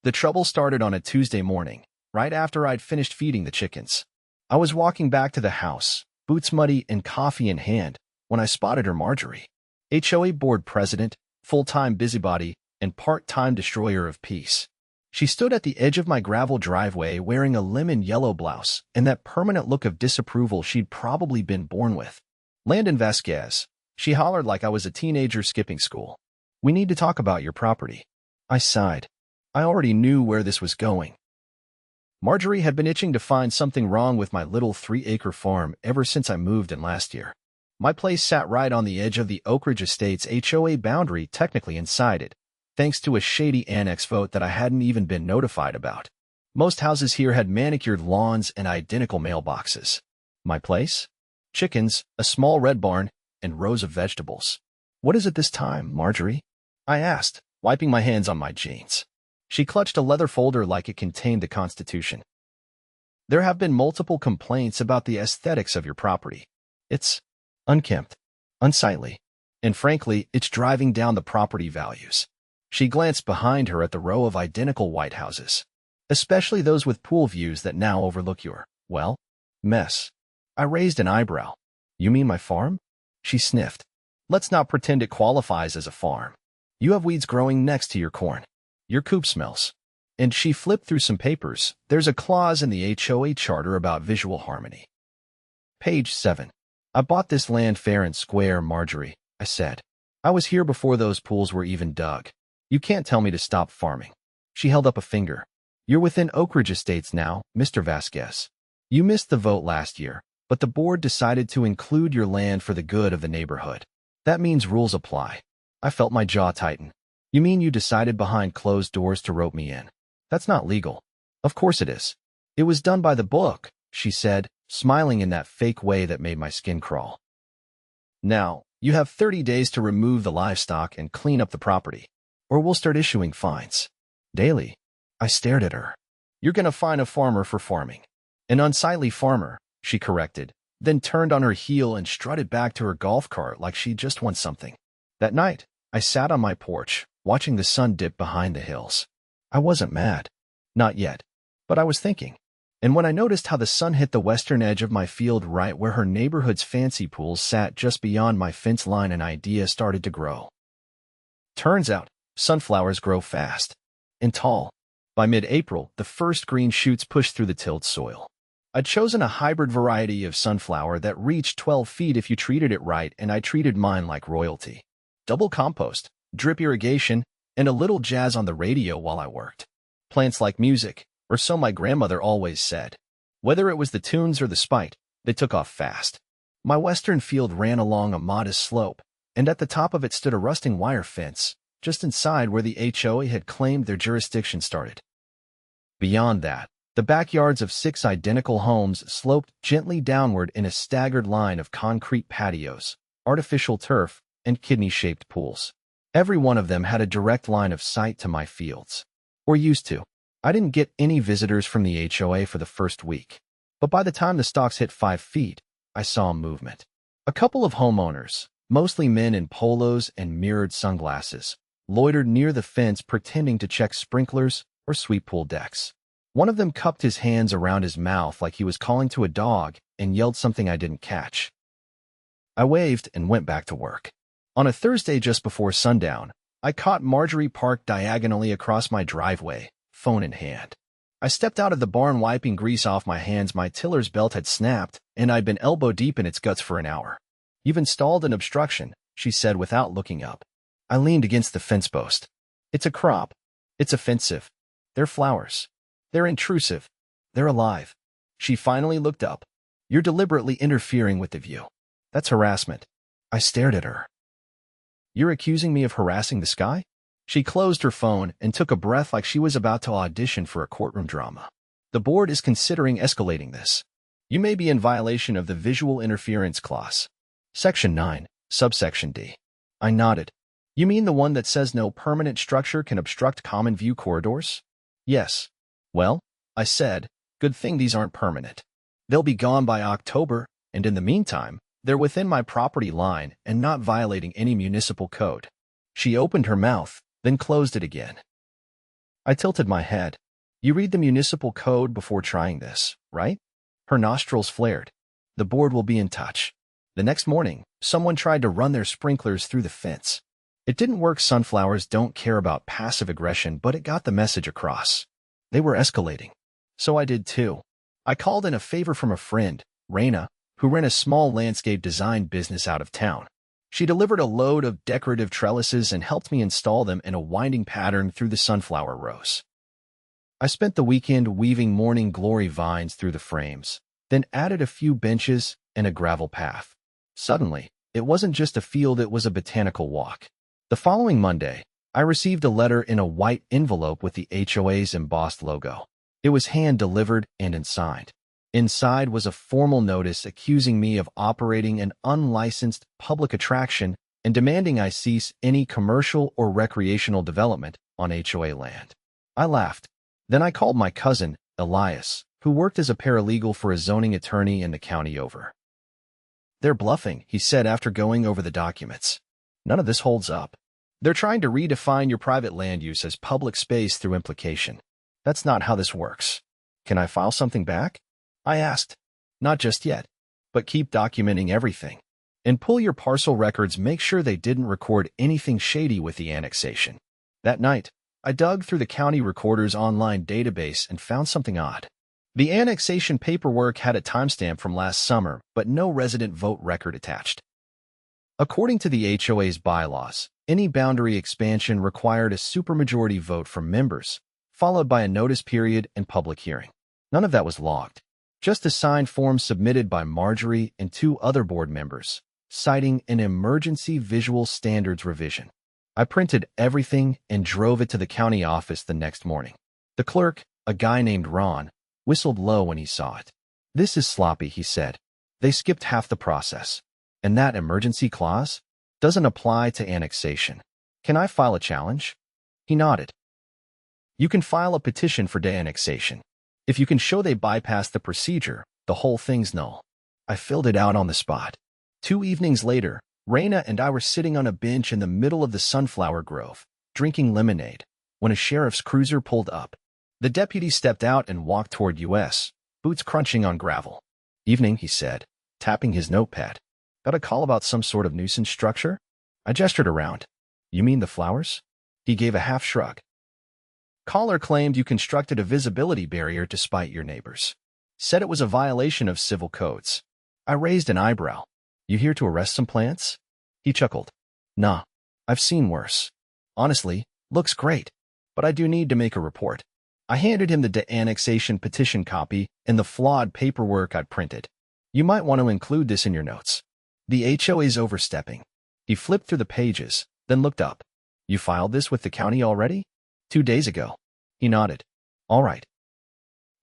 The trouble started on a Tuesday morning, right after I'd finished feeding the chickens. I was walking back to the house, boots muddy and coffee in hand, when I spotted her Margery, HOA board president, full-time busybody, and part-time destroyer of peace. She stood at the edge of my gravel driveway wearing a lemon yellow blouse and that permanent look of disapproval she'd probably been born with. "Landon Vasquez," she hollered like I was a teenager skipping school. "We need to talk about your property." I sighed. I already knew where this was going. Margery had been itching to find something wrong with my little 3-acre farm ever since I moved in last year. My place sat right on the edge of the Oakridge Estates HOA boundary, technically inside it, thanks to a shady annex vote that I hadn't even been notified about. Most houses here had manicured lawns and identical mailboxes. My place? Chickens, a small red barn, and rows of vegetables. "What is it this time, Margery?" I asked, wiping my hands on my jeans. She clutched a leather folder like it contained the Constitution. "There have been multiple complaints about the aesthetics of your property. It's unkempt, unsightly, and frankly, it's driving down the property values." She glanced behind her at the row of identical white houses, especially those with pool views that now overlook your, well, mess. I raised an eyebrow. "You mean my farm?" She sniffed. "Let's not pretend it qualifies as a farm. You have weeds growing next to your corn. Your coop smells." And she flipped through some papers. "There's a clause in the HOA charter about visual harmony. Page 7. "I bought this land fair and square, Margery," I said. "I was here before those pools were even dug. You can't tell me to stop farming." She held up a finger. "You're within Oakridge Estates now, Mr. Vasquez. You missed the vote last year, but the board decided to include your land for the good of the neighborhood. That means rules apply." I felt my jaw tighten. "You mean you decided behind closed doors to rope me in? That's not legal." "Of course it is. It was done by the book," she said, smiling in that fake way that made my skin crawl. "Now, you have 30 days to remove the livestock and clean up the property, or we'll start issuing fines. Daily." I stared at her. "You're gonna fine a farmer for farming." "An unsightly farmer," she corrected, then turned on her heel and strutted back to her golf cart like she just won something. That night, I sat on my porch, watching the sun dip behind the hills. I wasn't mad. Not yet. But I was thinking. And when I noticed how the sun hit the western edge of my field right where her neighborhood's fancy pools sat just beyond my fence line, an idea started to grow. Turns out, sunflowers grow fast and tall. By mid-April, the first green shoots pushed through the tilled soil. I'd chosen a hybrid variety of sunflower that reached 12 feet if you treated it right, and I treated mine like royalty. Double compost, drip irrigation, and a little jazz on the radio while I worked. Plants like music, or so my grandmother always said. Whether it was the tunes or the spite, they took off fast. My western field ran along a modest slope, and at the top of it stood a rusting wire fence, just inside where the HOA had claimed their jurisdiction started. Beyond that, the backyards of 6 identical homes sloped gently downward in a staggered line of concrete patios, artificial turf, and kidney-shaped pools. Every one of them had a direct line of sight to my fields. Or used to. I didn't get any visitors from the HOA for the first week. But by the time the stalks hit 5 feet, I saw movement. A couple of homeowners, mostly men in polos and mirrored sunglasses, loitered near the fence pretending to check sprinklers or sweep pool decks. One of them cupped his hands around his mouth like he was calling to a dog and yelled something I didn't catch. I waved and went back to work. On a Thursday just before sundown, I caught Margery parked diagonally across my driveway, phone in hand. I stepped out of the barn wiping grease off my hands. My tiller's belt had snapped, and I'd been elbow deep in its guts for an hour. "You've installed an obstruction," she said without looking up. I leaned against the fence post. "It's a crop. It's offensive. They're flowers. They're intrusive. They're alive." She finally looked up. "You're deliberately interfering with the view. That's harassment." I stared at her. "You're accusing me of harassing the sky?" She closed her phone and took a breath like she was about to audition for a courtroom drama. "The board is considering escalating this. You may be in violation of the Visual Interference Clause. Section 9, subsection D." I nodded. "You mean the one that says no permanent structure can obstruct common view corridors?" "Yes." "Well," I said, "good thing these aren't permanent. They'll be gone by October, and in the meantime, they're within my property line and not violating any municipal code." She opened her mouth, then closed it again. I tilted my head. You read the municipal code before trying this, right? Her nostrils flared. The board will be in touch. The next morning, someone tried to run their sprinklers through the fence. It didn't work. Sunflowers don't care about passive aggression, but it got the message across. They were escalating. So I did too. I called in a favor from a friend, Raina, who ran a small landscape design business out of town. She delivered a load of decorative trellises and helped me install them in a winding pattern through the sunflower rows. I spent the weekend weaving morning glory vines through the frames, then added a few benches and a gravel path. Suddenly, it wasn't just a field, it was a botanical walk. The following Monday, I received a letter in a white envelope with the HOA's embossed logo. It was hand-delivered and unsigned. Inside was a formal notice accusing me of operating an unlicensed public attraction and demanding I cease any commercial or recreational development on HOA land. I laughed. Then I called my cousin, Elias, who worked as a paralegal for a zoning attorney in the county over. They're bluffing, he said after going over the documents. None of this holds up. They're trying to redefine your private land use as public space through implication. That's not how this works. Can I file something back? I asked. Not just yet, but keep documenting everything. And pull your parcel records, make sure they didn't record anything shady with the annexation. That night, I dug through the county recorder's online database and found something odd. The annexation paperwork had a timestamp from last summer, but no resident vote record attached. According to the HOA's bylaws, any boundary expansion required a supermajority vote from members, followed by a notice period and public hearing. None of that was logged. Just a signed form submitted by Margery and 2 other board members, citing an emergency visual standards revision. I printed everything and drove it to the county office the next morning. The clerk, a guy named Ron, whistled low when he saw it. This is sloppy, he said. They skipped half the process. And that emergency clause doesn't apply to annexation. Can I file a challenge? He nodded. You can file a petition for de-annexation. If you can show they bypassed the procedure, the whole thing's null. I filled it out on the spot. 2 evenings later, Raina and I were sitting on a bench in the middle of the sunflower grove, drinking lemonade, when a sheriff's cruiser pulled up. The deputy stepped out and walked toward us, boots crunching on gravel. Evening, he said, tapping his notepad. Got a call about some sort of nuisance structure? I gestured around. You mean the flowers? He gave a half shrug. Caller claimed you constructed a visibility barrier to spite your neighbors. Said it was a violation of civil codes. I raised an eyebrow. You here to arrest some plants? He chuckled. Nah, I've seen worse. Honestly, looks great. But I do need to make a report. I handed him the de-annexation petition copy and the flawed paperwork I'd printed. You might want to include this in your notes. The HOA's overstepping. He flipped through the pages, then looked up. You filed this with the county already? 2 days ago. He nodded. All right.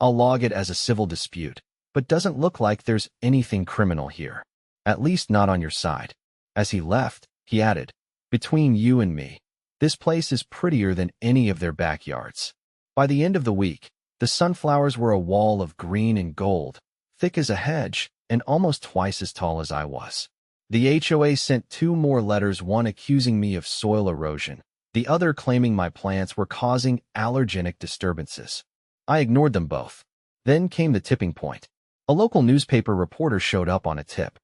I'll log it as a civil dispute, but doesn't look like there's anything criminal here. At least not on your side. As he left, he added, between you and me, this place is prettier than any of their backyards. By the end of the week, the sunflowers were a wall of green and gold, thick as a hedge, and almost twice as tall as I was. The HOA sent 2 more letters, one accusing me of soil erosion, the other claiming my plants were causing allergenic disturbances. I ignored them both. Then came the tipping point. A local newspaper reporter showed up on a tip.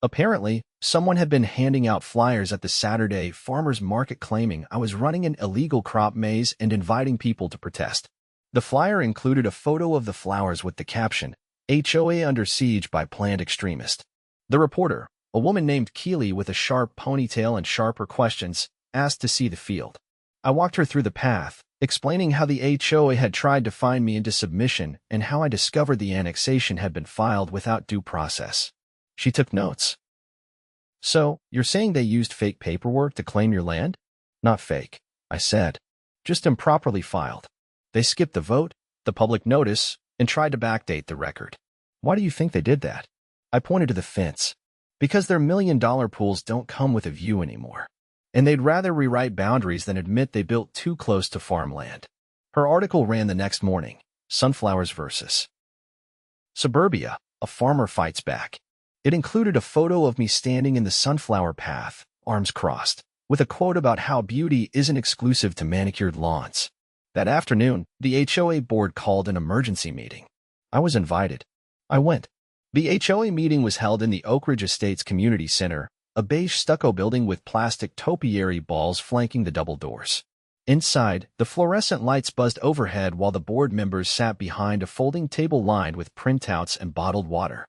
Apparently, someone had been handing out flyers at the Saturday farmers market claiming I was running an illegal crop maze and inviting people to protest. The flyer included a photo of the flowers with the caption, HOA under siege by planned extremist. The reporter, a woman named Keeley with a sharp ponytail and sharper questions, asked to see the field. I walked her through the path, explaining how the HOA had tried to find me into submission and how I discovered the annexation had been filed without due process. She took notes. So, you're saying they used fake paperwork to claim your land? Not fake, I said. Just improperly filed. They skipped the vote, the public notice, and tried to backdate the record. Why do you think they did that? I pointed to the fence. Because their $1 million pools don't come with a view anymore. And they'd rather rewrite boundaries than admit they built too close to farmland. Her article ran the next morning, Sunflowers versus Suburbia, a farmer fights back. It included a photo of me standing in the sunflower path, arms crossed, with a quote about how beauty isn't exclusive to manicured lawns. That afternoon, the HOA board called an emergency meeting. I was invited. I went. The HOA meeting was held in the Oakridge Estates Community Center, a beige stucco building with plastic topiary balls flanking the double doors. Inside, the fluorescent lights buzzed overhead while the board members sat behind a folding table lined with printouts and bottled water.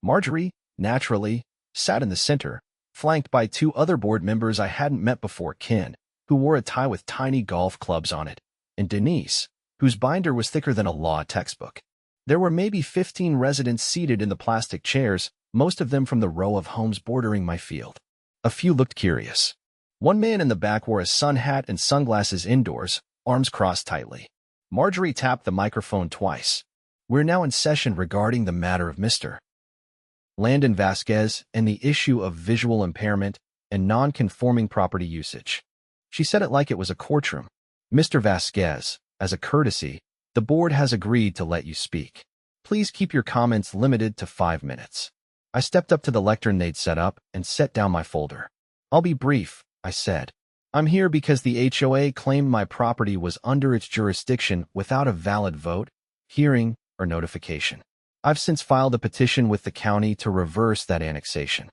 Margery, naturally, sat in the center, flanked by two other board members I hadn't met before, Ken, who wore a tie with tiny golf clubs on it, and Denise, whose binder was thicker than a law textbook. There were maybe 15 residents seated in the plastic chairs, most of them from the row of homes bordering my field. A few looked curious. One man in the back wore a sun hat and sunglasses indoors, arms crossed tightly. Margery tapped the microphone twice. We're now in session regarding the matter of Mr. Landon Vasquez and the issue of visual impairment and non-conforming property usage. She said it like it was a courtroom. Mr. Vasquez, as a courtesy, the board has agreed to let you speak. Please keep your comments limited to 5 minutes. I stepped up to the lectern they'd set up and set down my folder. I'll be brief, I said. I'm here because the HOA claimed my property was under its jurisdiction without a valid vote, hearing, or notification. I've since filed a petition with the county to reverse that annexation.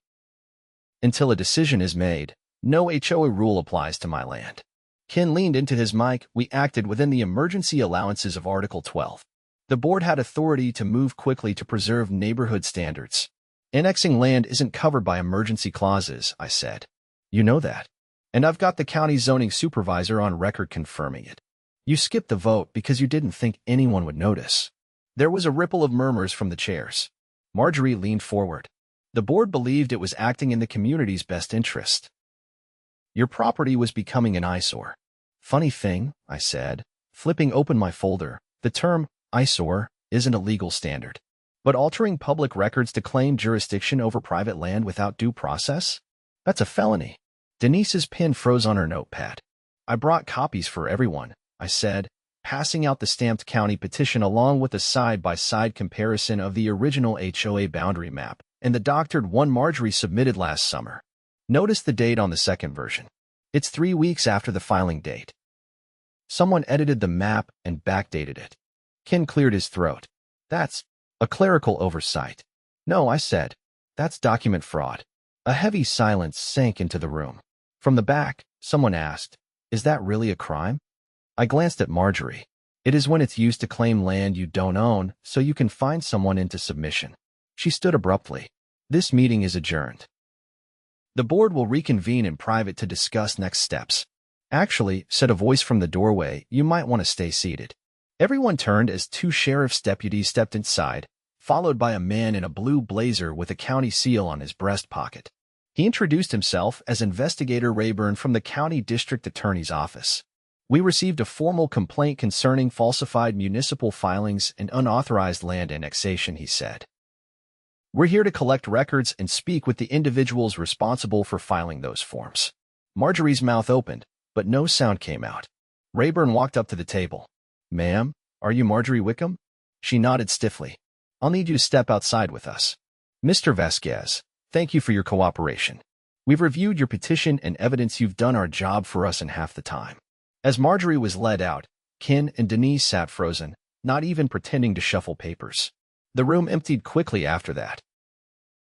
Until a decision is made, no HOA rule applies to my land. Ken leaned into his mic. We acted within the emergency allowances of Article 12. The board had authority to move quickly to preserve neighborhood standards. Annexing land isn't covered by emergency clauses, I said. You know that. And I've got the county zoning supervisor on record confirming it. You skipped the vote because you didn't think anyone would notice. There was a ripple of murmurs from the chairs. Margery leaned forward. The board believed it was acting in the community's best interest. Your property was becoming an eyesore. Funny thing, I said, flipping open my folder, the term eyesore isn't a legal standard. But altering public records to claim jurisdiction over private land without due process? That's a felony. Denise's pen froze on her notepad. I brought copies for everyone, I said, passing out the stamped county petition along with a side-by-side comparison of the original HOA boundary map and the doctored one Margery submitted last summer. Notice the date on the second version. It's 3 weeks after the filing date. Someone edited the map and backdated it. Ken cleared his throat. That's a clerical oversight. No, I said. That's document fraud. A heavy silence sank into the room. From the back, someone asked, is that really a crime? I glanced at Margery. It is when it's used to claim land you don't own so you can find someone into submission. She stood abruptly. This meeting is adjourned. The board will reconvene in private to discuss next steps. Actually, said a voice from the doorway, you might want to stay seated. Everyone turned as two sheriff's deputies stepped inside, followed by a man in a blue blazer with a county seal on his breast pocket. He introduced himself as Investigator Rayburn from the County District Attorney's Office. We received a formal complaint concerning falsified municipal filings and unauthorized land annexation, he said. We're here to collect records and speak with the individuals responsible for filing those forms. Margery's mouth opened, but no sound came out. Rayburn walked up to the table. Ma'am, are you Margery Wickham? She nodded stiffly. I'll need you to step outside with us. Mr. Vasquez, thank you for your cooperation. We've reviewed your petition and evidence you've done our job for us in half the time. As Margery was led out, Ken and Denise sat frozen, not even pretending to shuffle papers. The room emptied quickly after that.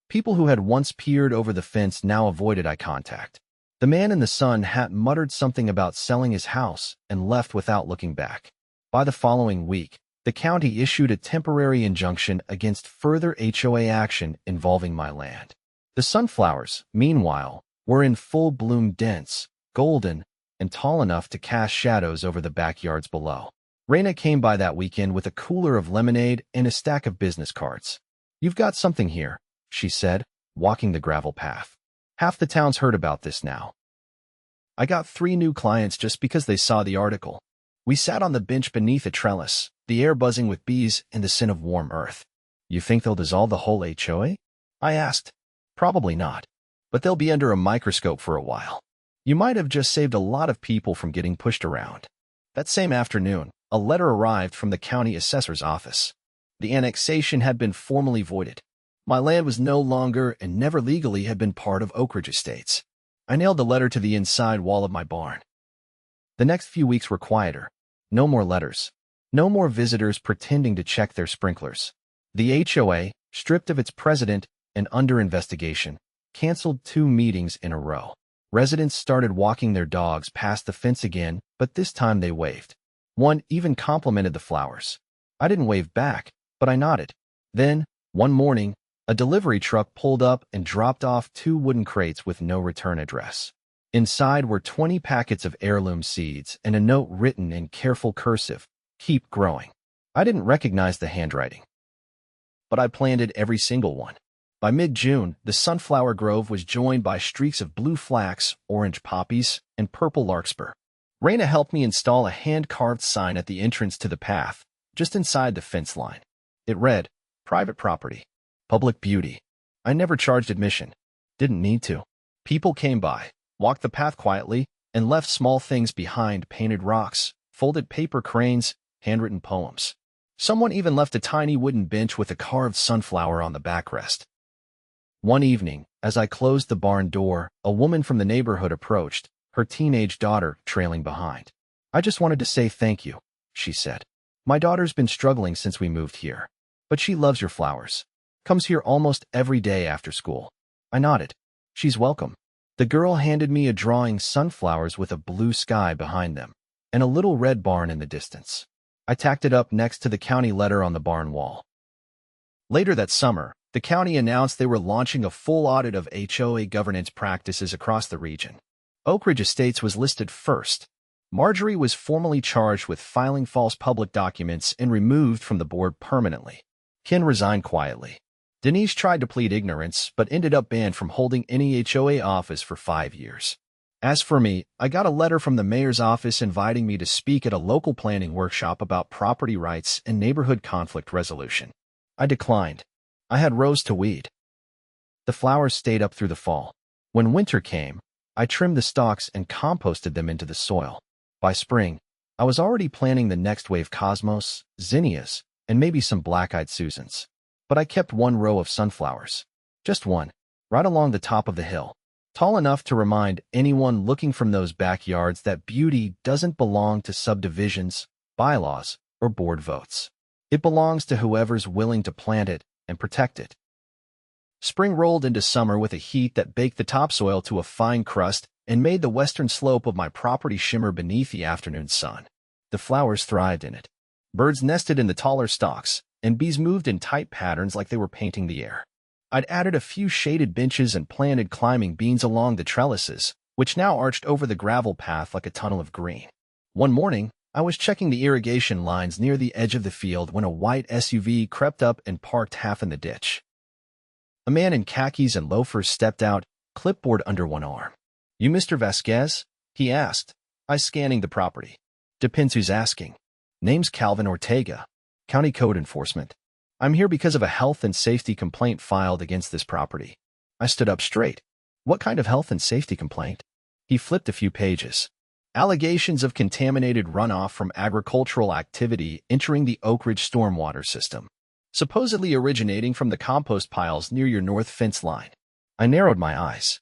People who had once peered over the fence now avoided eye contact. The man in the sun hat muttered something about selling his house and left without looking back. By the following week, the county issued a temporary injunction against further HOA action involving my land. The sunflowers, meanwhile, were in full bloom, dense, golden, and tall enough to cast shadows over the backyards below. Raina came by that weekend with a cooler of lemonade and a stack of business cards. You've got something here, she said, walking the gravel path. Half the town's heard about this now. I got 3 new clients just because they saw the article. We sat on the bench beneath a trellis, the air buzzing with bees and the scent of warm earth. You think they'll dissolve the whole HOA? I asked. Probably not. But they'll be under a microscope for a while. You might have just saved a lot of people from getting pushed around. That same afternoon, a letter arrived from the county assessor's office. The annexation had been formally voided. My land was no longer and never legally had been part of Oakridge Estates. I nailed the letter to the inside wall of my barn. The next few weeks were quieter. No more letters. No more visitors pretending to check their sprinklers. The HOA, stripped of its president and under investigation, canceled 2 meetings in a row. Residents started walking their dogs past the fence again, but this time they waved. One even complimented the flowers. I didn't wave back, but I nodded. Then, one morning, a delivery truck pulled up and dropped off 2 wooden crates with no return address. Inside were 20 packets of heirloom seeds and a note written in careful cursive, "Keep growing." I didn't recognize the handwriting, but I planted every single one. By mid-June, the sunflower grove was joined by streaks of blue flax, orange poppies, and purple larkspur. Raina helped me install a hand-carved sign at the entrance to the path, just inside the fence line. It read, "Private property. Public beauty." I never charged admission. Didn't need to. People came by, walked the path quietly, and left small things behind: painted rocks, folded paper cranes, handwritten poems. Someone even left a tiny wooden bench with a carved sunflower on the backrest. One evening, as I closed the barn door, a woman from the neighborhood approached, her teenage daughter trailing behind. "I just wanted to say thank you," she said. "My daughter's been struggling since we moved here, but she loves your flowers. Comes here almost every day after school." I nodded. "She's welcome." The girl handed me a drawing: sunflowers with a blue sky behind them, and a little red barn in the distance. I tacked it up next to the county letter on the barn wall. Later that summer, the county announced they were launching a full audit of HOA governance practices across the region. Oakridge Estates was listed first. Margery was formally charged with filing false public documents and removed from the board permanently. Ken resigned quietly. Denise tried to plead ignorance, but ended up banned from holding any HOA office for 5 years. As for me, I got a letter from the mayor's office inviting me to speak at a local planning workshop about property rights and neighborhood conflict resolution. I declined. I had rows to weed. The flowers stayed up through the fall. When winter came, I trimmed the stalks and composted them into the soil. By spring, I was already planting the next wave: cosmos, zinnias, and maybe some black-eyed Susans. But I kept 1 row of sunflowers. Just one, right along the top of the hill, tall enough to remind anyone looking from those backyards that beauty doesn't belong to subdivisions, bylaws, or board votes. It belongs to whoever's willing to plant it and protect it. Spring rolled into summer with a heat that baked the topsoil to a fine crust and made the western slope of my property shimmer beneath the afternoon sun. The flowers thrived in it. Birds nested in the taller stalks, and bees moved in tight patterns like they were painting the air. I'd added a few shaded benches and planted climbing beans along the trellises, which now arched over the gravel path like a tunnel of green. One morning, I was checking the irrigation lines near the edge of the field when a white SUV crept up and parked half in the ditch. A man in khakis and loafers stepped out, clipboard under one arm. "You Mr. Vasquez?" he asked. I scanning the property. "Depends who's asking. Name's Calvin Ortega, County Code Enforcement. I'm here because of a health and safety complaint filed against this property." I stood up straight. "What kind of health and safety complaint?" He flipped a few pages. "Allegations of contaminated runoff from agricultural activity entering the Oakridge stormwater system, supposedly originating from the compost piles near your north fence line." I narrowed my eyes.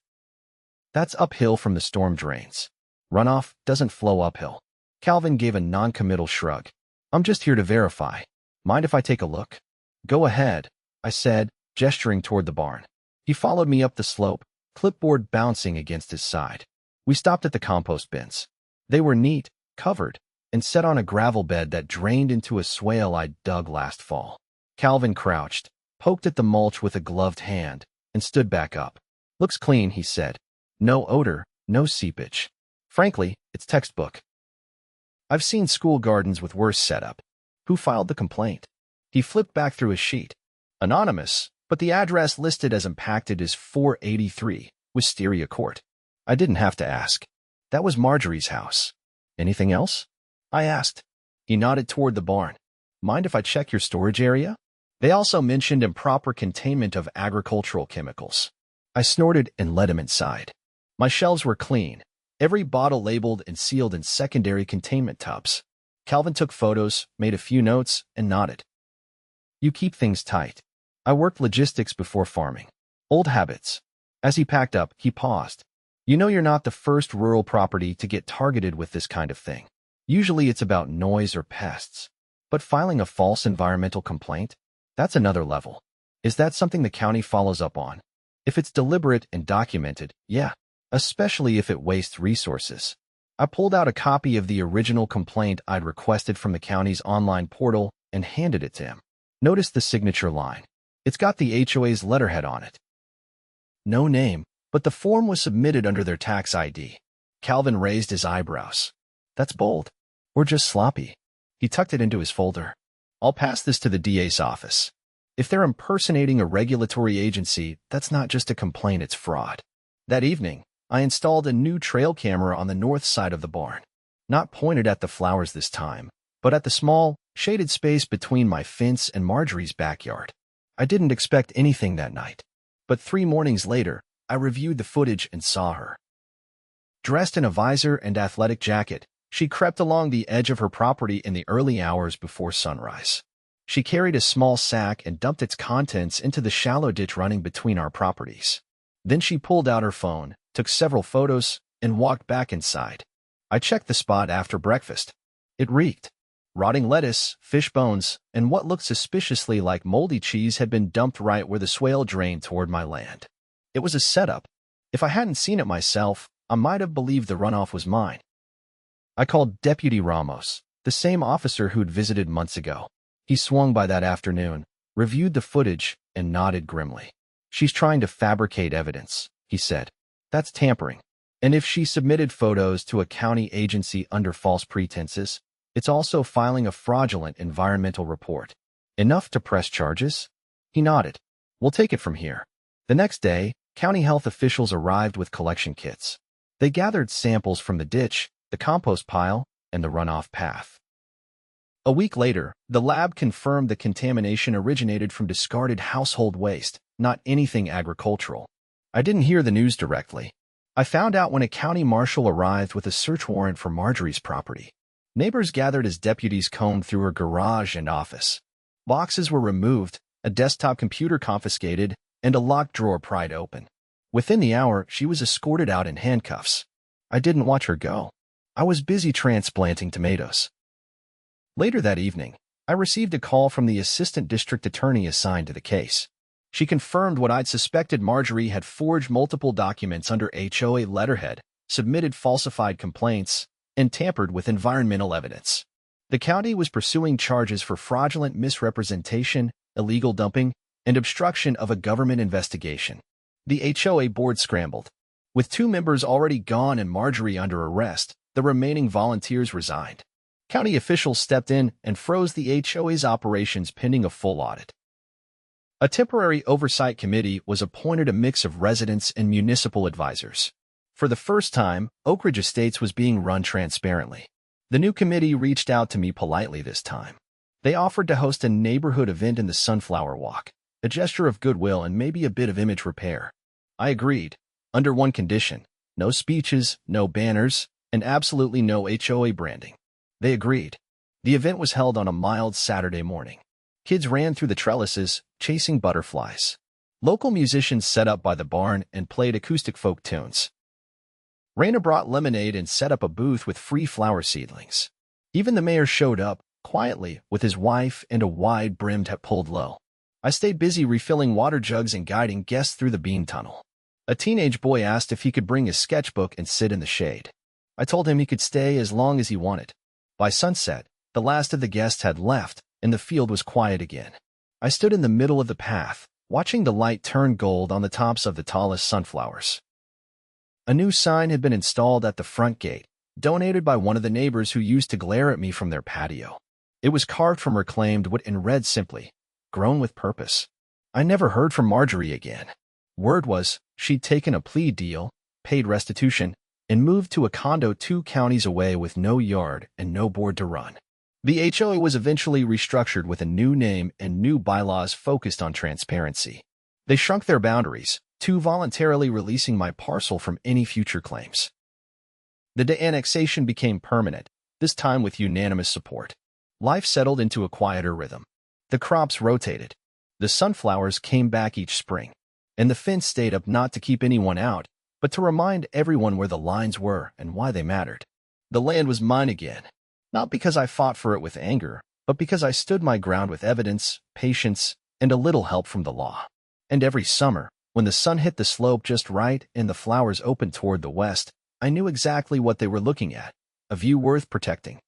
"That's uphill from the storm drains. Runoff doesn't flow uphill." Calvin gave a non-committal shrug. "I'm just here to verify. Mind if I take a look?" "Go ahead," I said, gesturing toward the barn. He followed me up the slope, clipboard bouncing against his side. We stopped at the compost bins. They were neat, covered, and set on a gravel bed that drained into a swale I'd dug last fall. Calvin crouched, poked at the mulch with a gloved hand, and stood back up. "Looks clean," he said. "No odor, no seepage. Frankly, it's textbook. I've seen school gardens with worse setup." "Who filed the complaint?" He flipped back through his sheet. "Anonymous, but the address listed as impacted is 483 Wisteria Court." I didn't have to ask. That was Margery's house. "Anything else?" I asked. He nodded toward the barn. "Mind if I check your storage area?" They also mentioned improper containment of agricultural chemicals. I snorted and led him inside. My shelves were clean, every bottle labeled and sealed in secondary containment tubs. Calvin took photos, made a few notes, and nodded. "You keep things tight." I worked logistics before farming. Old habits. As he packed up, he paused. "You know you're not the first rural property to get targeted with this kind of thing. Usually it's about noise or pests. But filing a false environmental complaint? That's another level. Is that something the county follows up on? If it's deliberate and documented, yeah, especially if it wastes resources. I pulled out a copy of the original complaint I'd requested from the county's online portal and handed it to him. Notice the signature line. It's got the HOA's letterhead on it. No name, but the form was submitted under their tax ID. Calvin raised his eyebrows. That's bold. Or just sloppy. He tucked it into his folder. I'll pass this to the DA's office. If they're impersonating a regulatory agency, that's not just a complaint, it's fraud. That evening, I installed a new trail camera on the north side of the barn. Not pointed at the flowers this time, but at the small, shaded space between my fence and Margery's backyard. I didn't expect anything that night. But 3 mornings later, I reviewed the footage and saw her. Dressed in a visor and athletic jacket, she crept along the edge of her property in the early hours before sunrise. She carried a small sack and dumped its contents into the shallow ditch running between our properties. Then she pulled out her phone, took several photos, and walked back inside. I checked the spot after breakfast. It reeked. Rotting lettuce, fish bones, and what looked suspiciously like moldy cheese had been dumped right where the swale drained toward my land. It was a setup. If I hadn't seen it myself, I might have believed the runoff was mine. I called Deputy Ramos, the same officer who'd visited months ago. He swung by that afternoon, reviewed the footage, and nodded grimly. She's trying to fabricate evidence, he said. That's tampering. And if she submitted photos to a county agency under false pretenses, it's also filing a fraudulent environmental report. Enough to press charges? He nodded. We'll take it from here. The next day, county health officials arrived with collection kits. They gathered samples from the ditch, the compost pile, and the runoff path. A week later, the lab confirmed the contamination originated from discarded household waste, not anything agricultural. I didn't hear the news directly. I found out when a county marshal arrived with a search warrant for Margery's property. Neighbors gathered as deputies combed through her garage and office. Boxes were removed, a desktop computer confiscated, and a locked drawer pried open. Within the hour, she was escorted out in handcuffs. I didn't watch her go. I was busy transplanting tomatoes. Later that evening, I received a call from the assistant district attorney assigned to the case. She confirmed what I'd suspected. Margery had forged multiple documents under HOA letterhead, submitted falsified complaints, and tampered with environmental evidence. The county was pursuing charges for fraudulent misrepresentation, illegal dumping, and obstruction of a government investigation. The HOA board scrambled. With 2 members already gone and Margery under arrest, the remaining volunteers resigned. County officials stepped in and froze the HOA's operations pending a full audit. A temporary oversight committee was appointed, a mix of residents and municipal advisors. For the first time, Oakridge Estates was being run transparently. The new committee reached out to me politely this time. They offered to host a neighborhood event in the Sunflower Walk, a gesture of goodwill and maybe a bit of image repair. I agreed, under one condition: no speeches, no banners, and absolutely no HOA branding. They agreed. The event was held on a mild Saturday morning. Kids ran through the trellises, chasing butterflies. Local musicians set up by the barn and played acoustic folk tunes. Raina brought lemonade and set up a booth with free flower seedlings. Even the mayor showed up, quietly, with his wife and a wide-brimmed hat pulled low. I stayed busy refilling water jugs and guiding guests through the bean tunnel. A teenage boy asked if he could bring his sketchbook and sit in the shade. I told him he could stay as long as he wanted. By sunset, the last of the guests had left, and the field was quiet again. I stood in the middle of the path, watching the light turn gold on the tops of the tallest sunflowers. A new sign had been installed at the front gate, donated by one of the neighbors who used to glare at me from their patio. It was carved from reclaimed wood and read simply, "Grown with purpose." I never heard from Margery again. Word was, she'd taken a plea deal, paid restitution, and moved to a condo 2 counties away with no yard and no board to run. The HOA was eventually restructured with a new name and new bylaws focused on transparency. They shrunk their boundaries, to voluntarily releasing my parcel from any future claims. The de-annexation became permanent, this time with unanimous support. Life settled into a quieter rhythm. The crops rotated. The sunflowers came back each spring. And the fence stayed up not to keep anyone out, but to remind everyone where the lines were and why they mattered. The land was mine again. Not because I fought for it with anger, but because I stood my ground with evidence, patience, and a little help from the law. And every summer, when the sun hit the slope just right and the flowers opened toward the west, I knew exactly what they were looking at, a view worth protecting.